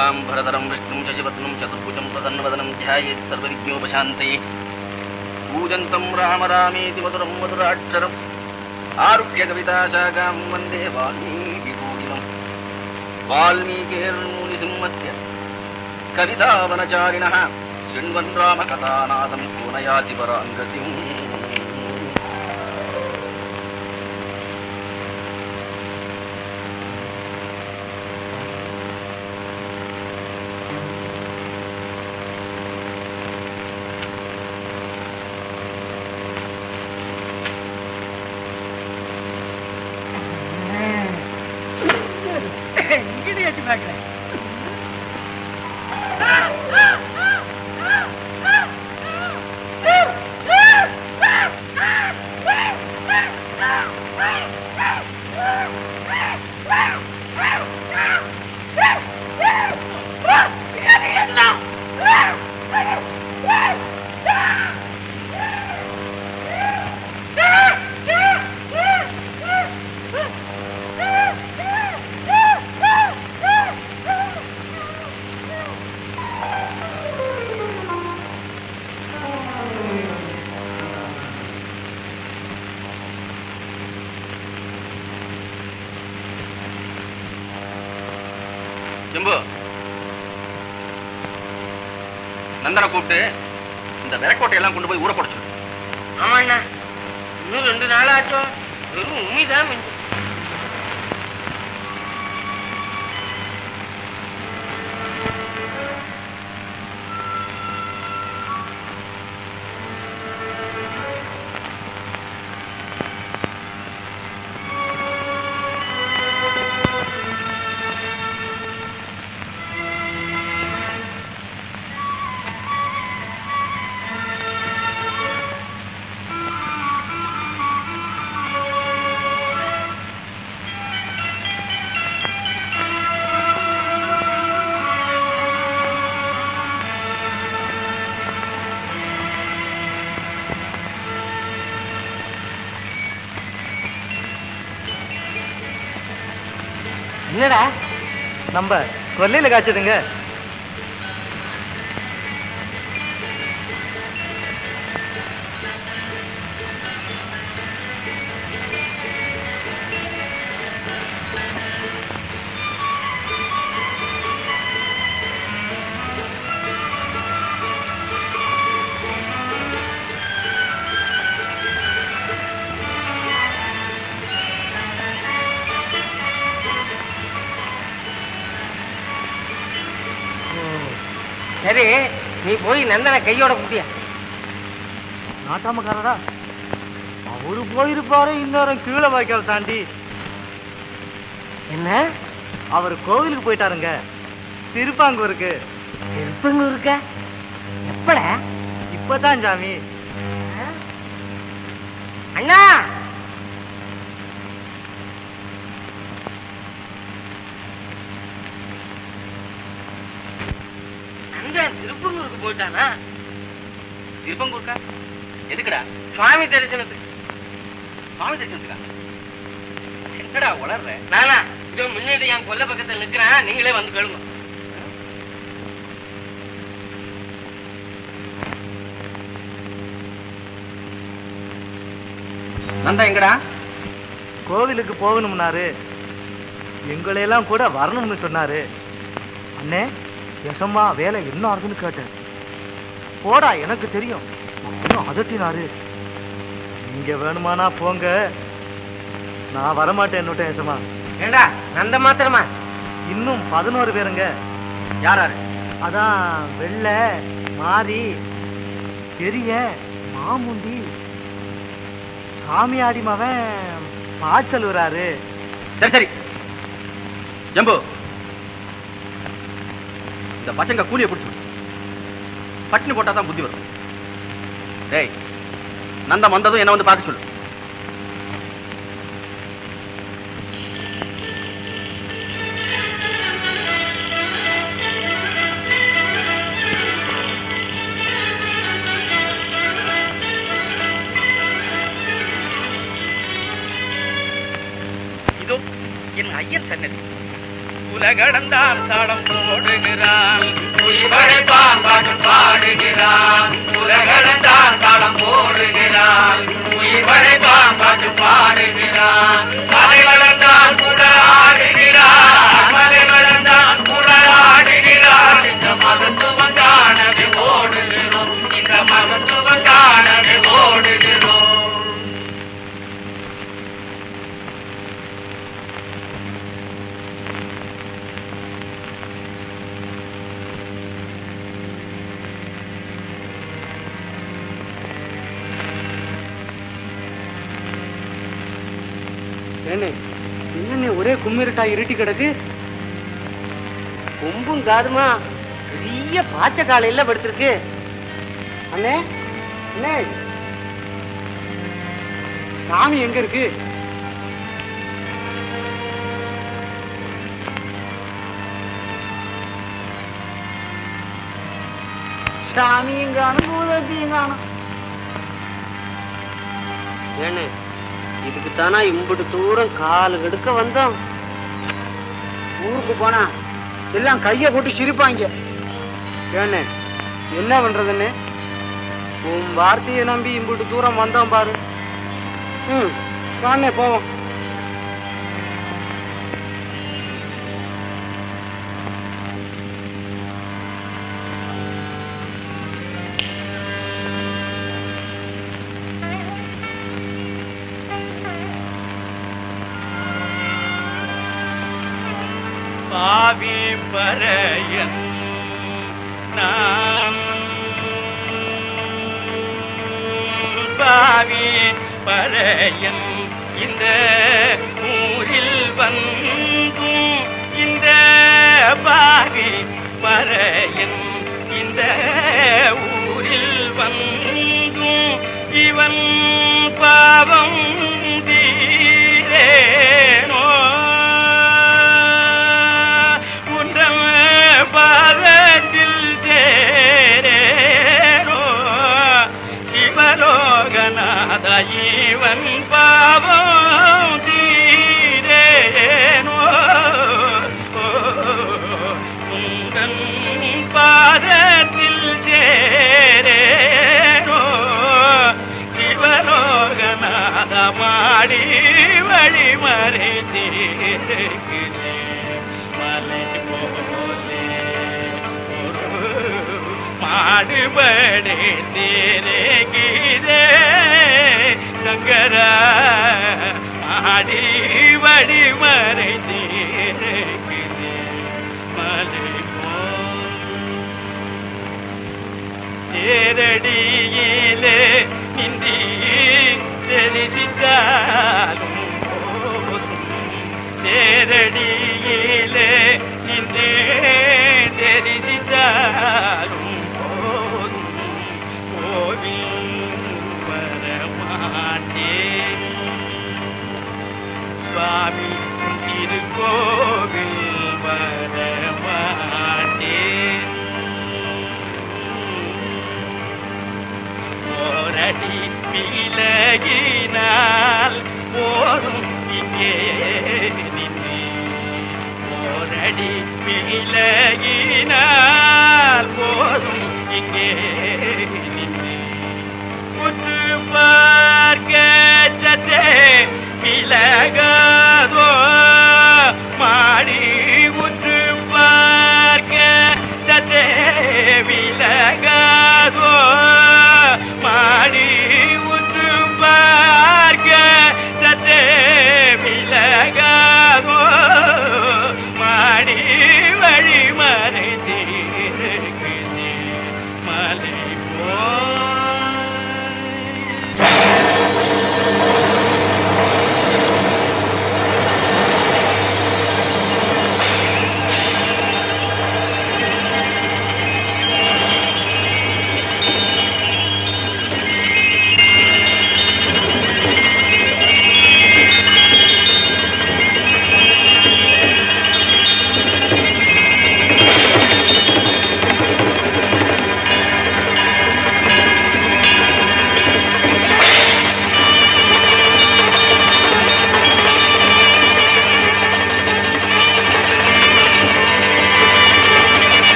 शुक्लांबरधरं विष्णुं शशिवर्णं चतुर्भुजं प्रसन्नवदनं ध्यायेत् सर्वविघ्नोपशान्तये पूजन्तं राम रामेति मधुरं मधुराक्षरम् आरुह्य कविताशाखां वन्दे वाल्मीकिकोकिलं वाल्मीकिर्मुनिसिंहस्य कवितावनचारिणः शृण्वन् रामकथानादं को न याति परां गतिम् ஜம்பு, நந்தனை கூப்பிட்டு இந்த விரக்கோட்டையெல்லாம் கொண்டு போய் ஊற போட சொல்லு. ஆமாண்ணா, இன்னும் 2 நாள் ஆச்சோம். வெறும் உண்மைதான் மிஞ்சும். என்னடா நம்ம கொல்லையில காய்ச்சதுங்க. சரி, நீ போய் நந்தனை கையோட குட்டியா. நாட்டாமக்காரடா, அவரு போயிருப்பாரு இன்னொரு கீழே வாய்க்கால் தாண்டி. என்ன? அவர் கோவிலுக்கு போயிட்டாருங்க, திருப்பாங்கூருக்கு. திருப்பங்கூருக்கா? எப்பட? இப்பதான் சாமி. அண்ணா, திருப்பங்கூருக்கு போயிட்டானா? திருப்பங்கூருக்கா? எதுக்குடா? சுவாமி தரிசனத்துக்கு. சுவாமி தரிசனத்துக்கா? என்னடா உளர்ற? நானா இதோ முன்னாடி என் கொல்லை பக்கத்தில் நிற்கிறேன், நீங்களே வந்து கேளுங்க. நந்தா எங்கடா? கோவிலுக்கு போகணும்னாரு, எங்களையெல்லாம் கூட வரணும்னு சொன்னாரு. அண்ணே, யசம்மா வேலை என்ன ஆகுதுன்னு கேட்டேன். போடா, எனக்கு தெரியும் இன்னும் அதட்டினாரு. நீங்க வேணுமானா போங்க, நான் வரமாட்டேன் என்னட்டேன். யசம்மா, ஏண்டா நந்த மாத்திரமா? இன்னும் 11 பேருங்க. யாராரு? அதான் வெள்ளை, மாறி, பெரிய, மாமுண்டி, சாமியாடி மவன் பாய்ச்சல் வராரு. சரி சரி ஜம்பு, இந்த பசங்க கூலியை பிடிச்சு பட்டினி போட்டா தான் புத்தி வரும். டேய், நந்தம் வந்ததும் என்ன வந்து பார்க்க சொல்லு. இதோ என் ஐயன் சன்னதி. உலகடந்தான் தாளம் போடுகிற மறைவாம் பாட்டு பாடுகிறான். மலை வளர்ந்தான் குடலாடுகிறான். மலை வளர்ந்தான் குடலாடுகிறான். இந்த மகத்துவம் காணவே ஓடுகிறோம். இந்த மகத்துவம் காணவே ஓடுகிறோம். என்ன ஒரே கும்மிருட்டா இருட்டி கிடக்கு? கொம்பும் காதுமா பெரிய பாச்சை காலையில படுத்திருக்கு. அண்ணே அண்ணே, சாமி எங்க இருக்கு? சாமியும் காணும் பூதத்தையும் காணும். ஏன்னு இதுக்கு தானா இம்புட்டு தூரம் காலு கெடுக்க வந்தோம். ஊருக்கு போனா எல்லாம் கைய போட்டு சிரிப்பாங்க. ஏன்னு என்ன பண்றதுன்னு உன் வார்த்தையை நம்பி இம்புட்டு தூரம் வந்தோம் பாரு. வாண்ணே போவோம். பாவி பரையன் நான் பாவி பரையன் இந்த ஊரில் வந்தும் இந்த பாவி பரையன் இந்த ஊரில் வந்தும் இவன் பாவம் தீரேனோ பாதத்தில் சேரேனோ சிவலோகநாத இவன் பாவம் தீரேனோ உந்தன் பாதத்தில் சேரேனோ சிவலோகநாத மாடி வழிமறை தீர்க்கிறே மலை போலே மாடுபடே தேரே கீரே சங்கரா மாடி வழிமறை தீர்க்கிறே மலை தேரடியிலே நின்றி தெரிசித்தாலும் தேரடியிலே நின்றே தெரிசித்தாலும் போதும் கோவில் வரமாட்டேன் சுவாமி திருக்கோவில் வரமாட்டேன்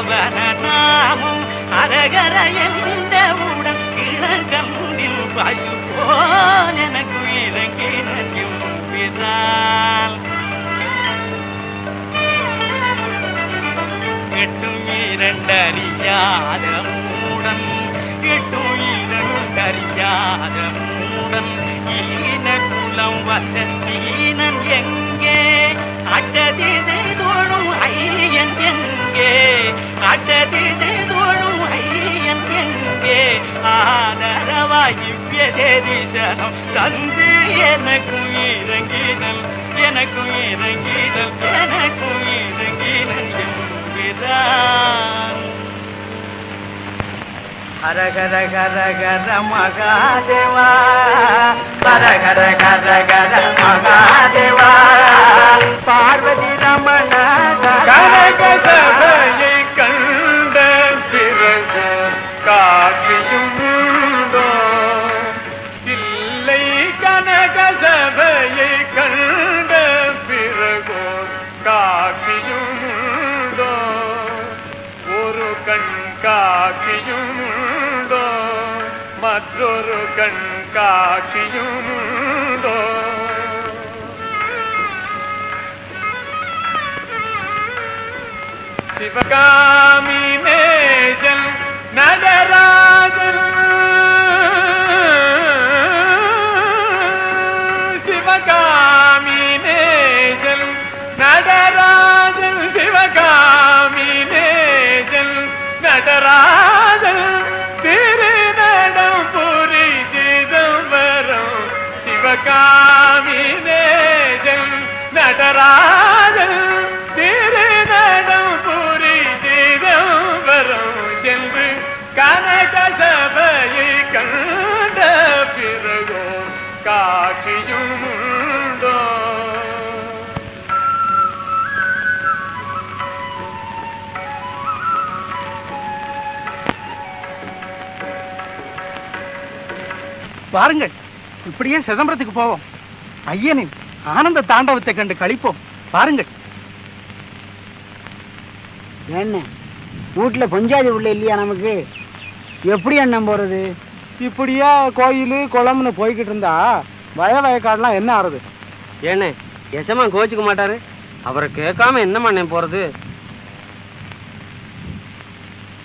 அவன நாமும் அரகர என்றவுடன் இளங்கம்பில் பசு போல் எனக்கு இறங்கினையும் பிறால் எட்டும் இரண்டறியாத மூடன் எட்டும் இரண்டறியாத மூடன் ஈன குலம் வந்த தீனன் எங்கே அட்டதிசை தோழும் ஐயன் எங்கே அட்டதிசை தோழும் ஐயன் எங்கே ஆதரவாய் இவ்வியதேரிசனம் தந்து எனக்கும் இறங்கினல் எனக்கும் இறங்கினல் எனக்கும் இறங்கினல் எம்பிரான் ஹர ஹர ஹர ஹர மகாதேவா ஹர ஹர ஹர ஹர மகாதேவா பார்வதி ரமண கனக சபையை கண்ட பிறகு காட்சியும் உண்டோ இல்லை கனக சபையை கண்ட பிறகு காட்சியும் உண்டோ ஒரு கண் காட்சியும் உண்டோ மற்றொரு கண் காட்சியும் உண்டோ சிவகாமி நேசன் நடராஜன் சிவகாமி நேசன் நடராஜன் சிவகாமி நேசன் நடராஜன் திருநடம் புரி சிதம்பரம் சிவகாமி நேசன் நடராஜன் திருநடம் புரி சிதம்பரம் சென்று கனக சபையை கண்ட பிறகோ காட்சியும் உண்டோ பாருங்கள் இப்படியே சிதம்பரத்துக்கு போவோம் ஐயனின் ஆனந்த தாண்டவத்தை கண்டு கழிப்போம் பாருங்கள் என்ன வீட்டுல பொஞ்சாதி உள்ள இல்லையா நமக்கு எப்படி அண்ணன் போறது இப்படியா கோயில் குளம்னு போய்கிட்டு இருந்தா வயக்காடெல்லாம் என்ன ஆறுது ஏண்ணே எசமா கோச்சுக்க மாட்டாரு அவரை கேட்காம என்ன பண்ண போறது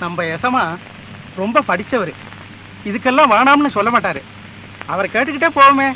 நம்ம எசமா ரொம்ப படிச்சவர் இதுக்கெல்லாம் வேணாம்னு சொல்ல மாட்டாரு அவரை கேட்டுக்கிட்டே போவோமே